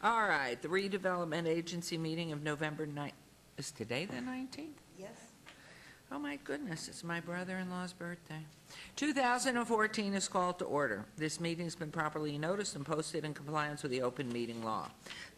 All right, the Redevelopment Agency meeting of November 9th. Is today the 19th? Yes. Oh, my goodness, it's my brother-in-law's birthday. 2014 is called to order. This meeting has been properly noticed and posted in compliance with the open meeting law.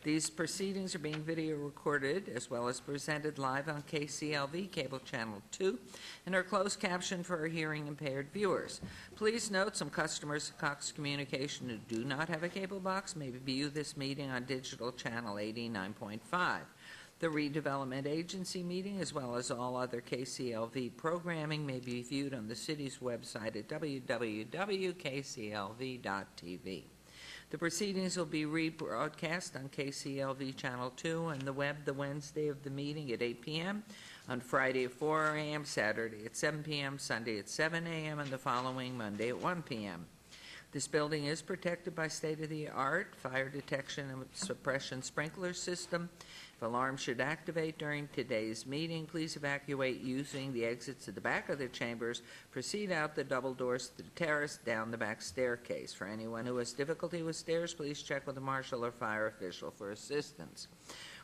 These proceedings are being video recorded as well as presented live on KCLV Cable Channel 2 and are closed captioned for our hearing impaired viewers. Please note some customers of Cox Communication who do not have a cable box may view this meeting on digital channel 89.5. The Redevelopment Agency meeting, as well as all other KCLV programming, may be viewed on the city's website at www.kclv.tv. The proceedings will be rebroadcast on KCLV Channel 2 and the web the Wednesday of the meeting at 8 p.m., on Friday at 4 a.m., Saturday at 7 p.m., Sunday at 7 a.m., and the following Monday at 1 p.m. This building is protected by state-of-the-art fire detection and suppression sprinkler system. If alarms should activate during today's meeting, please evacuate using the exits at the back of the chambers. Proceed out the double doors to the terrace, down the back staircase. For anyone who has difficulty with stairs, please check with a marshal or fire official for assistance.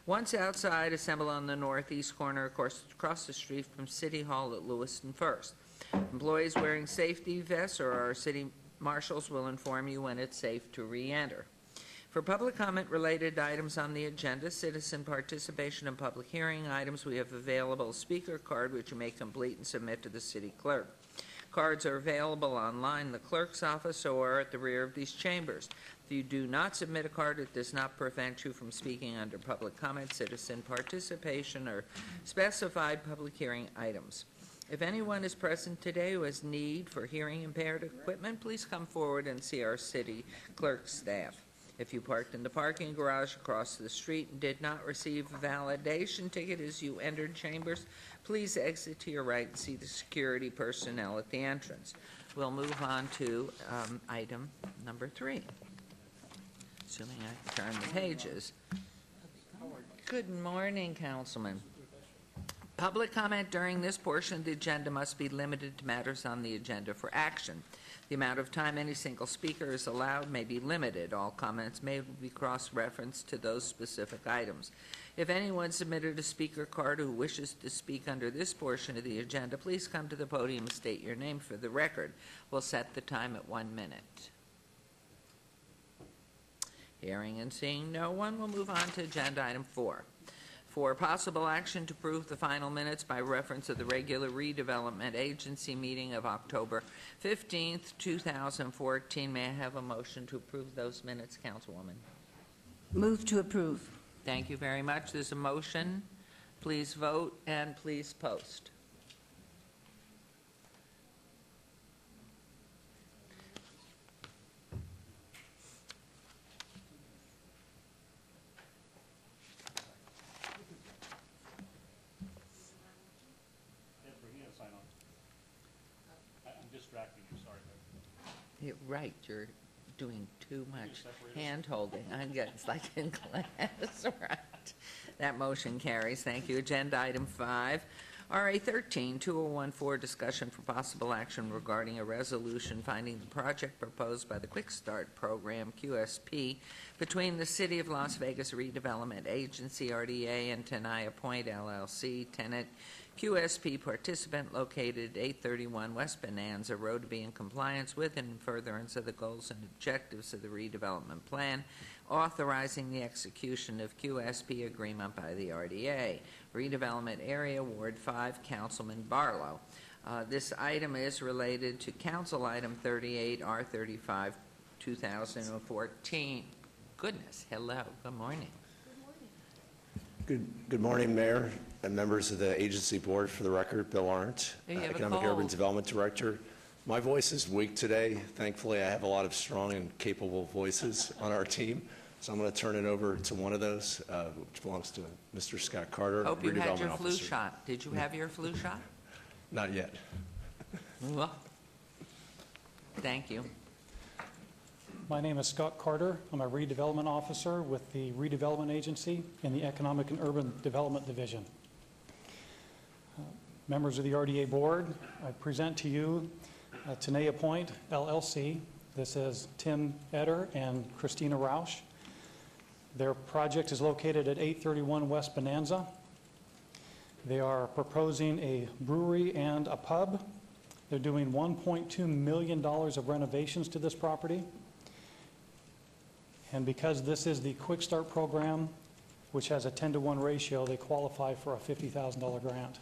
Once outside, assemble on the northeast corner, across the street from City Hall at Lewiston First. Employees wearing safety vests or our city marshals will inform you when it's safe to re-enter. For public comment related items on the agenda, citizen participation and public hearing items, we have available a speaker card which you may complete and submit to the city clerk. Cards are available online in the clerk's office or at the rear of these chambers. If you do not submit a card, it does not prevent you from speaking under public comment, citizen participation, or specified public hearing items. If anyone is present today who has need for hearing impaired equipment, please come forward and see our city clerk staff. If you parked in the parking garage across the street and did not receive a validation ticket as you entered chambers, please exit to your right and see the security personnel at the entrance. We'll move on to item number 3. Assuming I can turn the pages. Good morning, Councilman. Public comment during this portion of the agenda must be limited to matters on the agenda for action. The amount of time any single speaker is allowed may be limited. All comments may be cross-referenced to those specific items. If anyone submitted a speaker card who wishes to speak under this portion of the agenda, please come to the podium and state your name for the record. We'll set the time at 1 minute. Hearing and seeing no one, we'll move on to agenda item 4. For possible action to approve the final minutes by reference to the regular Redevelopment Agency meeting of October 15th, 2014. May I have a motion to approve those minutes, Councilwoman? Move to approve. Thank you very much. There's a motion. Please vote and please post. You're right, you're doing too much hand-holding. It's like in class, right? That motion carries. Thank you. Agenda item 5, RA 13-2014, discussion for possible action regarding a resolution finding the project proposed by the Quick Start Program, QSP, between the City of Las Vegas Redevelopment Agency, RDA, and Tenaya Point, LLC, tenant QSP participant located 831 West Bonanza Road to be in compliance with and in furtherance of the goals and objectives of the redevelopment plan, authorizing the execution of QSP agreement by the RDA. Redevelopment Area, Ward 5, Councilman Barlow. This item is related to Council Item 38, R35, 2014. Goodness, hello, good morning. Good morning, Mayor and members of the agency board. For the record, Bill Arndt, Economic Urban Development Director. My voice is weak today. Thankfully, I have a lot of strong and capable voices on our team. So I'm going to turn it over to one of those, which belongs to Mr. Scott Carter. Hope you had your flu shot. Did you have your flu shot? Not yet. Well, thank you. My name is Scott Carter. I'm a redevelopment officer with the Redevelopment Agency in the Economic and Urban Development Division. Members of the RDA board, I present to you Tenaya Point, LLC. This is Tim Eder and Christina Rausch. Their project is located at 831 West Bonanza. They are proposing a brewery and a pub. They're doing $1.2 million of renovations to this property. And because this is the Quick Start program, which has a 10-to-1 ratio, they qualify for a $50,000 grant.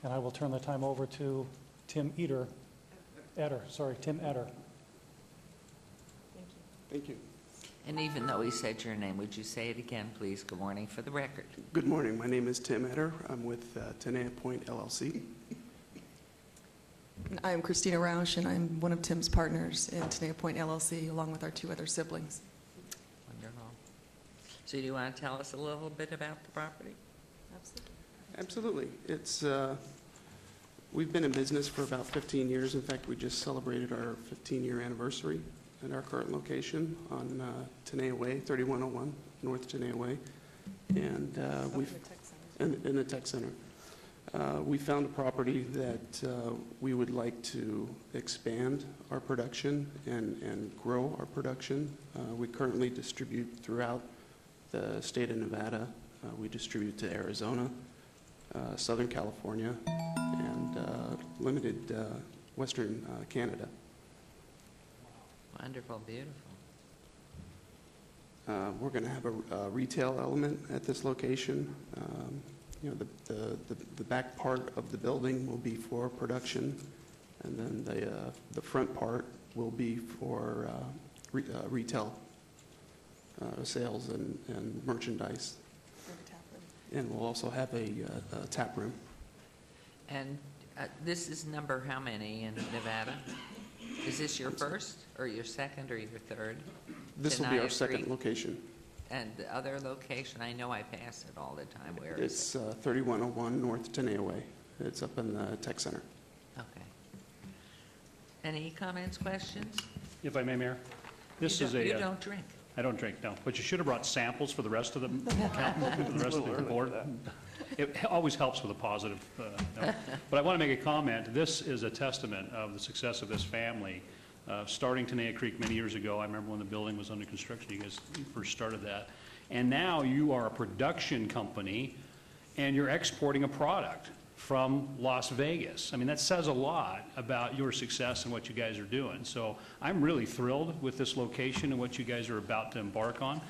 And I will turn the time over to Tim Etter. Thank you. And even though he said your name, would you say it again, please? Good morning for the record. Good morning. My name is Tim Etter. I'm with Tenaya Point LLC. I am Christina Rausch, and I'm one of Tim's partners in Tenaya Point LLC, along with our two other siblings. Wonderful. So do you want to tell us a little bit about the property? Absolutely. It's we've been in business for about 15 years. In fact, we just celebrated our 15-year anniversary at our current location on Tenaya Way, 3101 North Tenaya Way, and we've in the tech center. We found a property that we would like to expand our production and grow our production. We currently distribute throughout the state of Nevada. We distribute to Arizona, Southern California, and limited Western Canada. Wonderful, beautiful. We're going to have a retail element at this location. You know, the back part of the building will be for production, and then the front part will be for retail sales and merchandise. And we'll also have a tap room. And this is number how many in Nevada? Is this your first, or your second, or your third? This will be Tenaya our second Creek? location. And the other location, I know I pass it all the time. Where is It's 3101 North Tenaya Way. It's up in the tech center. it? Okay. Any comments, questions? If I may, Mayor? This You is don't- a... You don't drink. I don't drink, no. But you should have brought samples for the rest of the for the rest of the board. It always helps with a positive note. But I want to make a comment. This is a testament of the success of this family. Starting Tenaya Creek many years ago, I remember when the building was under construction, you guys first started that. And now you are a production company, and you're exporting a product from Las Vegas. I mean, that says a lot about your success and what you guys are doing. So I'm really thrilled with this location and what you guys are about to embark on.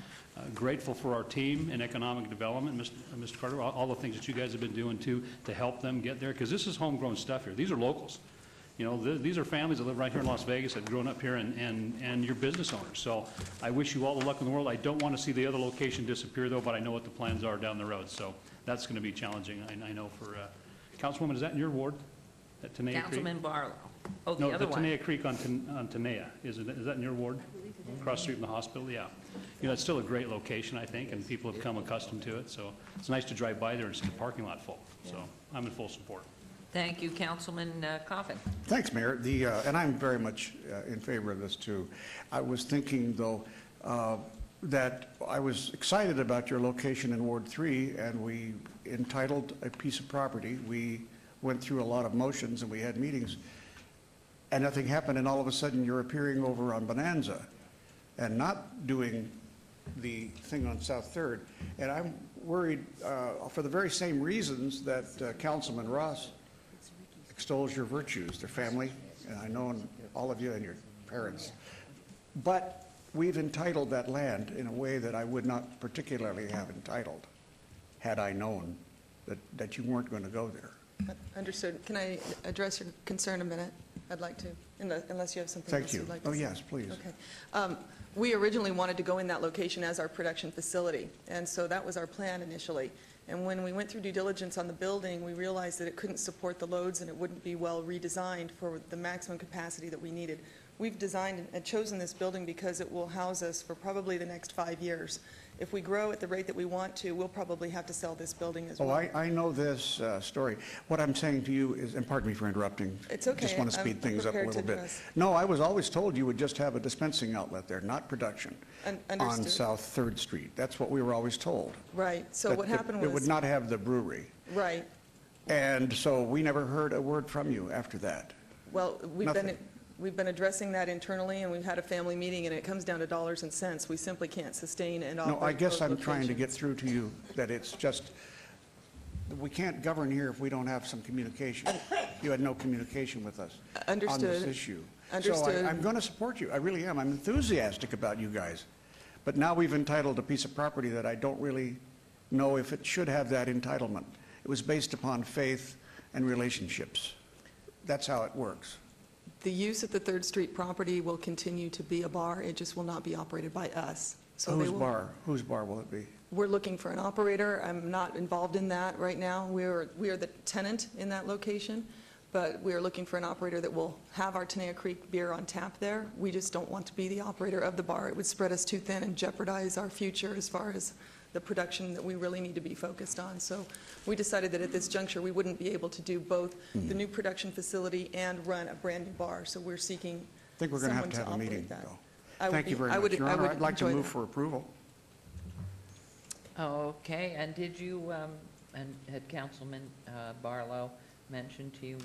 Grateful for our team in economic development, Mr. Carter, all the things that you guys have been doing to help them get there, because this is homegrown stuff here. These are locals. You know, these are families that live right here in Las Vegas that have grown up here, and you're business owners. So I wish you all the luck in the world. I don't want to see the other location disappear, though, but I know what the plans are down the road. So that's going to be challenging, I know, for Councilwoman, is that in your ward, at Tenaya Creek? Councilman Barlow. Oh, the No, other the one. Tenaya Creek on Tenaya. Is that in your ward? Across the street from the hospital, yeah. You know, it's still a great location, I think, and people have come accustomed to it. So it's nice to drive by there and see the parking lot full. So I'm in full support. Thank you, Councilman Coffin. Thanks, Mayor. And I'm very much in favor of this, too. I was thinking, though, that I was excited about your location in Ward 3, and we entitled a piece of property. We went through a lot of motions, and we had meetings, and nothing happened, and all of a sudden you're appearing over on Bonanza and not doing the thing on South 3rd. And I'm worried for the very same reasons that Councilman Ross extols your virtues, their family, and I know all of you and your parents. But we've entitled that land in a way that I would not particularly have entitled had I known that you weren't going to go there. Understood. Can I address your concern a minute? I'd like to, unless you have something Thank else you. you'd like to Oh, say. yes, please. Okay. We originally wanted to go in that location as our production facility, and so that was our plan initially. And when we went through due diligence on the building, we realized that it couldn't support the loads and it wouldn't be well redesigned for the maximum capacity that we needed. We've designed and chosen this building because it will house us for probably the next 5 years. If we grow at the rate that we want to, we'll probably have to sell this building as Oh, well. I know this story. What I'm saying to you is, and pardon me for interrupting. It's okay. Just want to speed I'm things up a prepared little to bit. address. No, I was always told you would just have a dispensing outlet there, not production, on Understood. South 3rd Street. That's what we were always told. Right. So That what happened It would was, not have the brewery. right. And so we never heard a word from you after that. Well, We've been addressing that internally, and we've had a family meeting, and it comes down to dollars and cents. We simply can't sustain and operate No, I guess both I'm trying to get locations. through to you that it's just, we can't govern here if we don't have some communication. You had no communication with us on this Understood. issue. Understood. So I'm going to support you. I really am. I'm enthusiastic about you guys. But now we've entitled a piece of property that I don't really know if it should have that entitlement. It was based upon faith and relationships. That's how it works. The use of the Third Street property will continue to be a bar. It just will not be operated by us. So they Whose will- bar? Whose bar will it be? We're looking for an operator. I'm not involved in that right now. We are the tenant in that location, but we are looking for an operator that will have our Tenaya Creek beer on tap there. We just don't want to be the operator of the bar. It would spread us too thin and jeopardize our future as far as the production that we really need to be focused on. So we decided that at this juncture, we wouldn't be able to do both the new production facility and run a brand-new bar. So we're seeking I think we're going someone to to have a meeting, operate that. though. I would Thank you be- very I much, would- Your I Honor. would I'd like to enjoy move that. for approval. Okay, and did you, and had Councilman Barlow mentioned to you?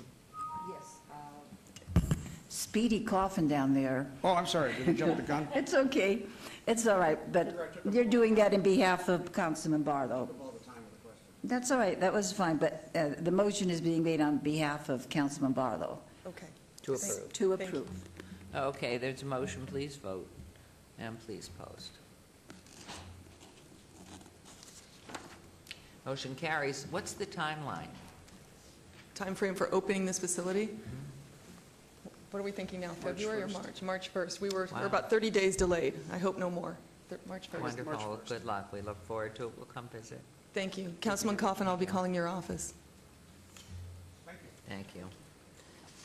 Yes. Speedy coughing down there. Oh, I'm sorry. Did I jump the gun? It's okay. It's all right, but you're doing that in behalf of Councilman Barlow. That's all right. That was fine, but the motion is being made on behalf of Councilman Barlow Okay. To Thank- approve. to Thank you. approve. Okay, there's a motion, please vote, and please post. Motion carries. What's the timeline? Timeframe for opening this facility? What are we thinking now, February or March? March 1st. We're Wow. about 30 days delayed. I hope no more. March 1st. Wonderful, good luck. We look forward to it. We'll come visit. Thank you. Councilman Coffin, I'll be calling your office. Thank you.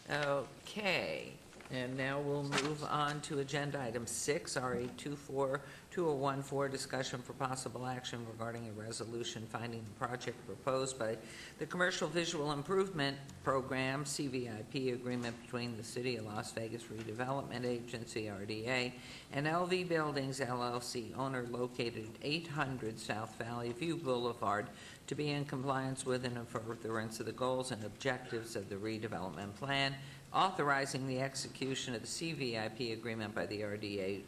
Okay, and now we'll move on to Agenda Item 6, RA 2014, discussion for possible action regarding a resolution finding the project proposed by the Commercial Visual Improvement Program, CVIP agreement between the City of Las Vegas Redevelopment Agency, RDA, and LV Buildings LLC, owner located at 800 South Valley View Boulevard, to be in compliance with and in furtherance of the goals and objectives of the redevelopment plan, authorizing the execution of the CVIP agreement by the RDA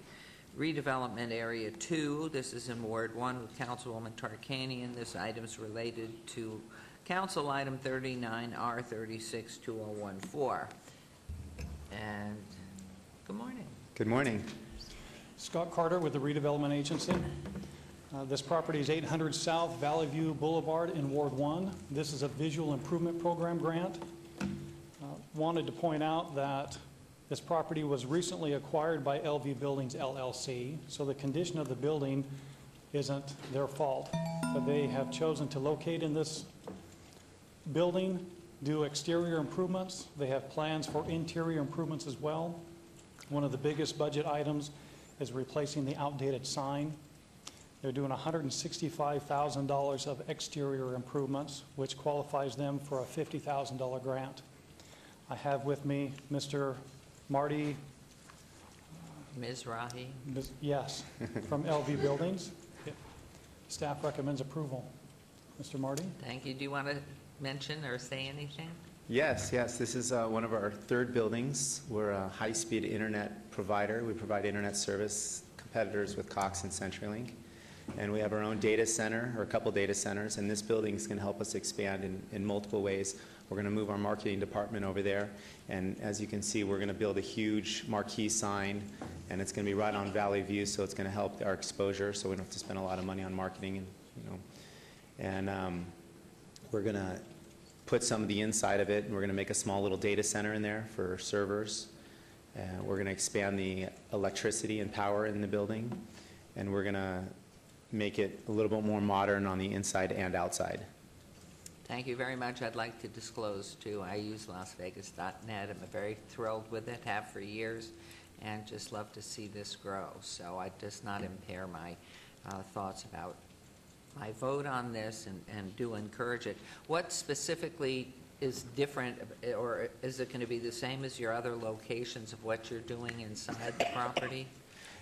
Redevelopment Area 2. This is in Ward 1 with Councilwoman Tarkanian. This item is related to Council Item 39R362014. And good morning. Good morning. Scott Carter with the Redevelopment Agency. This property is 800 South Valley View Boulevard in Ward 1. This is a visual improvement program grant. Wanted to point out that this property was recently acquired by LV Buildings LLC, so the condition of the building isn't their fault. But they have chosen to locate in this building, do exterior improvements. They have plans for interior improvements as well. One of the biggest budget items is replacing the outdated sign. They're doing $165,000 of exterior improvements, which qualifies them for a $50,000 grant. I have with me Mr. Marty, Ms. Rahi? yes, from LV Buildings. Staff recommends approval. Mr. Marty? Thank you. Do you want to mention or say anything? Yes, this is one of our third buildings. We're a high-speed internet provider. We provide internet service, competitors with Cox and CenturyLink. And we have our own data center, or a couple data centers, and this building is going to help us expand in multiple ways. We're going to move our marketing department over there, and as you can see, we're going to build a huge marquee sign, and it's going to be right on Valley View, so it's going to help our exposure, so we don't have to spend a lot of money on marketing, and we're going to put some of the inside of it, and we're going to make a small little data center in there for servers. We're going to expand the electricity and power in the building, and we're going to make it a little bit more modern on the inside and outside. Thank you very much. I'd like to disclose, too, I use LasVegas.net. I'm very thrilled with it, have for years, and just love to see this grow. So I does not impair my thoughts about my vote on this, and do encourage it. What specifically is different, or is it going to be the same as your other locations of what you're doing inside the property?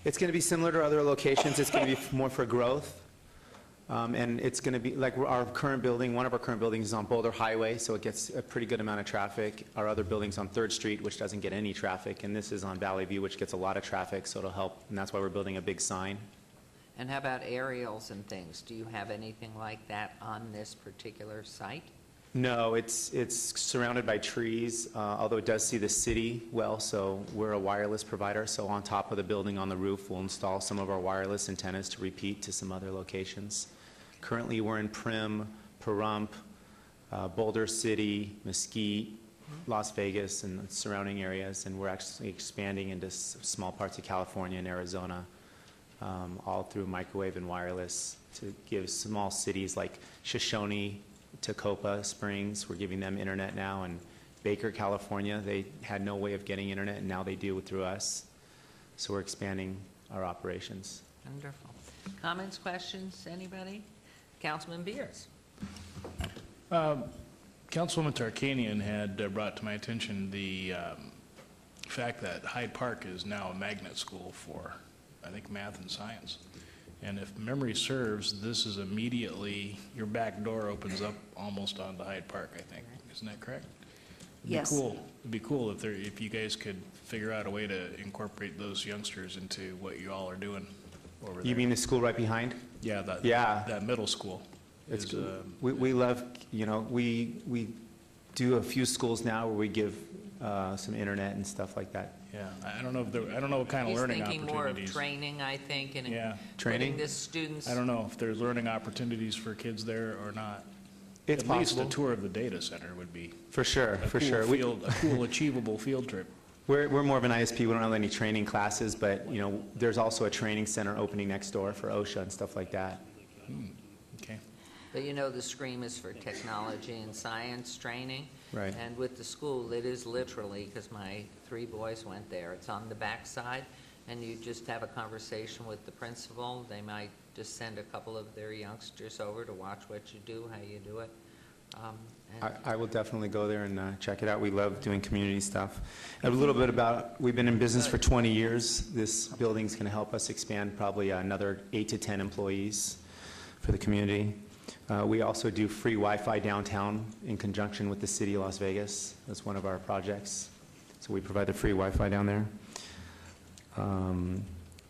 It's going to be similar to other locations. It's going to be more for growth. And it's going to be, like our current building, one of our current buildings is on Boulder Highway, so it gets a pretty good amount of traffic. Our other building's on 3rd Street, which doesn't get any traffic, and this is on Valley View, which gets a lot of traffic, so it'll help, and that's why we're building a big sign. And how about aerials and things? Do you have anything like that on this particular site? No, it's surrounded by trees, although it does see the city well, so we're a wireless provider, so on top of the building on the roof, we'll install some of our wireless antennas to repeat to some other locations. Currently, we're in Primm, Pahrump, Boulder City, Mesquite, Las Vegas, and the surrounding areas, and we're actually expanding into small parts of California and Arizona, all through microwave and wireless to give small cities like Shoshone, Tacoma Springs, we're giving them internet now, and Baker, California, they had no way of getting internet, and now they do through us. So we're expanding our operations. Wonderful. Comments, questions, anybody? Councilman Beers. Councilwoman Tarkanian had brought to my attention the fact that Hyde Park is now a magnet school for, I think, math and science. And if memory serves, this is immediately, your back door opens up almost onto Hyde Park, I think. Isn't that correct? Yes. It'd be cool if you guys could figure out a way to incorporate those youngsters into what you all are doing over there. You mean the school right behind? Yeah, Yeah. that middle school. It's, is, we love, we do a few schools now where we give some internet and stuff like that. Yeah, I don't know what kind of learning He's thinking more of opportunities. training, I think, and Yeah. Training? putting the students. I don't know if there's learning opportunities for kids there or not. It's At least possible. a tour of the data center would be For sure, a for cool sure. a cool achievable field trip. We're more of an ISP, we don't have any training classes, but, there's also a training center opening next door for OSHA and stuff like that. Okay. But the SCREAM is for technology and science training. Right. And with the school, it is literally, because my 3 boys went there, it's on the backside, and you just have a conversation with the principal. They might just send a couple of their youngsters over to watch what you do, how you do it. I will definitely go there and check it out. We love doing community stuff. A little bit about, we've been in business for 20 years. This building's going to help us expand probably another 8 to 10 employees for the community. We also do free Wi-Fi downtown in conjunction with the city of Las Vegas. That's one of our projects. So we provide the free Wi-Fi down there.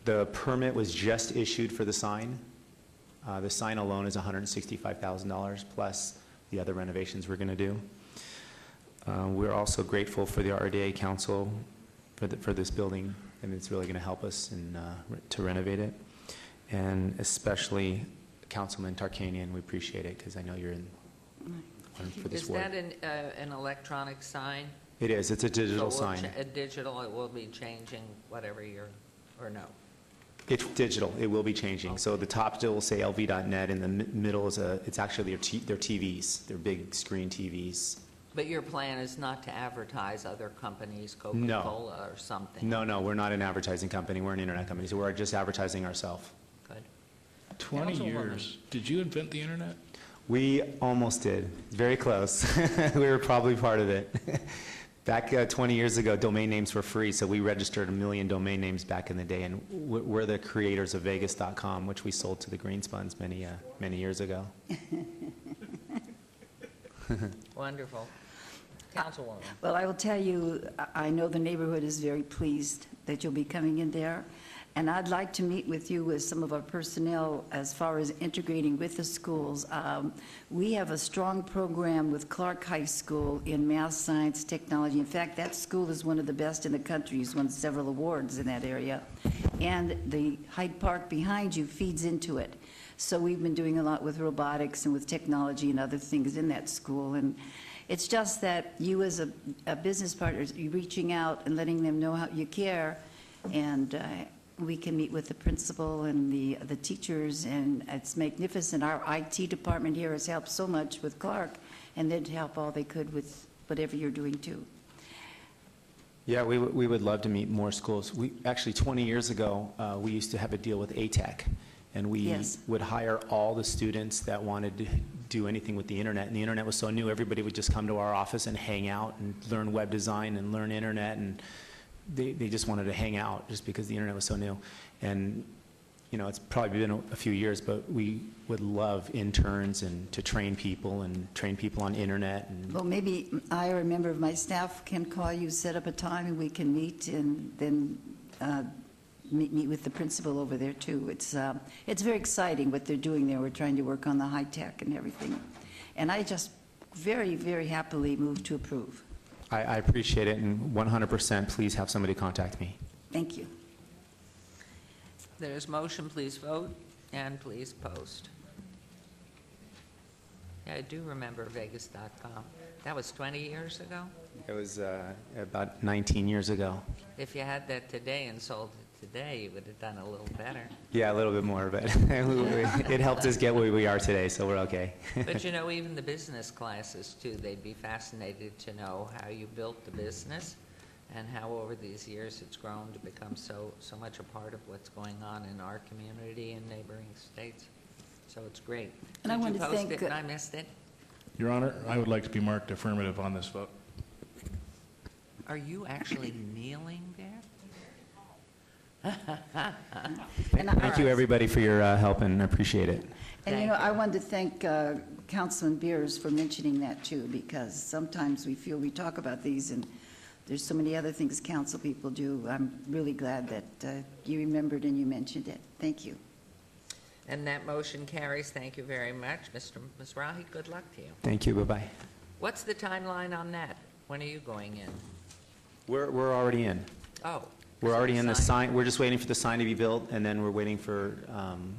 The permit was just issued for the sign. The sign alone is $165,000 plus the other renovations we're going to do. We're also grateful for the RDA Council for this building, and it's really going to help us to renovate it. And especially Councilman Tarkanian, we appreciate it because I know you're in for this Is work. that an electronic sign? It is. It's a digital So we'll sign. A digital, it will be changing whatever you're, or no? It's digital. It will be changing. So the top still will say lv.net, and the middle is it's actually their TVs. They're big screen TVs. But your plan is not to advertise other companies, Coca-Cola or something? No, we're not an advertising company. We're an internet company, so we're just advertising ourselves. Good. 20 Councilwoman. years. Did you invent the internet? We almost did. Very close. We were probably part of it. Back 20 years ago, domain names were free, so we registered 1 million domain names back in the day, and we're the creators of Vegas.com, which we sold to the Greenspuns many years ago. Wonderful. Councilwoman. Well, I will tell you, I know the neighborhood is very pleased that you'll be coming in there, and I'd like to meet with you with some of our personnel as far as integrating with the schools. We have a strong program with Clark High School in math, science, technology. In fact, that school is one of the best in the country. It's won several awards in that area. And the Hyde Park behind you feeds into it. So we've been doing a lot with robotics and with technology and other things in that school. And it's just that you as a business partner, you're reaching out and letting them know how you care, and we can meet with the principal and the teachers, and it's magnificent. Our IT department here has helped so much with Clark, and they'd help all they could with whatever you're doing too. Yeah, we would love to meet more schools. Actually, 20 years ago, we used to have a deal with ATEC, and we Yes. would hire all the students that wanted to do anything with the internet. And the internet was so new, everybody would just come to our office and hang out and learn web design and learn internet, and they just wanted to hang out just because the internet was so new. And it's probably been a few years, but we would love interns and to train people on internet. And Well, maybe I or a member of my staff can call you, set up a time, and we can meet, and then meet with the principal over there, too. It's very exciting what they're doing there. We're trying to work on the high tech and everything. And I just very, very happily move to approve. I appreciate it, and 100% please have somebody contact me. Thank you. There's motion, please vote, and please post. Yeah, I do remember Vegas.com. That was 20 years ago? It was about 19 years ago. If you had that today and sold it today, you would have done a little better. Yeah, a little bit more, but it helped us get where we are today, so we're okay. But even the business classes too, they'd be fascinated to know how you built the business and how over these years it's grown to become so much a part of what's going on in our community and neighboring states. So it's great. And I want to Did you thank, post it and I missed it? Your Honor, I would like to be marked affirmative on this vote. Are you actually kneeling there? Thank you, everybody, for your help, and I appreciate it. And Thank you. I wanted to thank Councilman Beers for mentioning that too, because sometimes we feel we talk about these and there's so many other things council people do. I'm really glad that you remembered and you mentioned it. Thank you. And that motion carries. Thank you very much. Ms. Rahi, good luck to you. Thank you, bye-bye. What's the timeline on that? When are you going in? We're already in. Oh. We're so already in the sign- sign, we're just waiting for the sign to be built, and then we're waiting for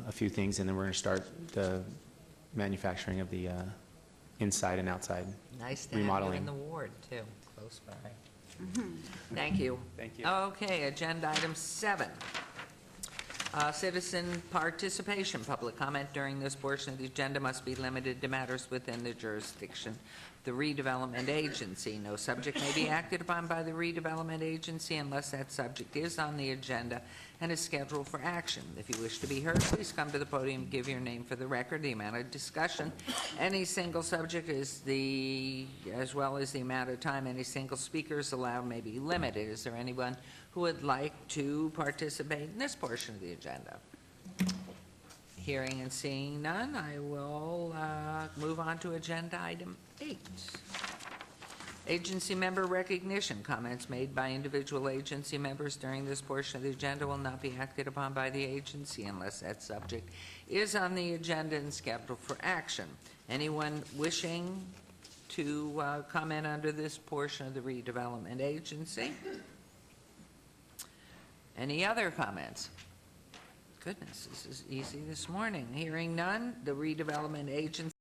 a few things, and then we're going to start the manufacturing of the inside and outside Nice to have you remodeling. in the ward, too, close by. Thank you. Thank you. Okay, agenda item 7. Citizen participation. Public comment during this portion of the agenda must be limited to matters within the jurisdiction. The Redevelopment Agency. No subject may be acted upon by the Redevelopment Agency unless that subject is on the agenda and is scheduled for action. If you wish to be heard, please come to the podium and give your name for the record. The amount of discussion, any single subject as well as the amount of time any single speaker is allowed may be limited. Is there anyone who would like to participate in this portion of the agenda? Hearing and seeing none, I will move on to agenda item 8. Agency member recognition. Comments made by individual agency members during this portion of the agenda will not be acted upon by the agency unless that subject is on the agenda and scheduled for action. Anyone wishing to comment under this portion of the Redevelopment Agency? Any other comments? Goodness, this is easy this morning. Hearing none, the Redevelopment Agency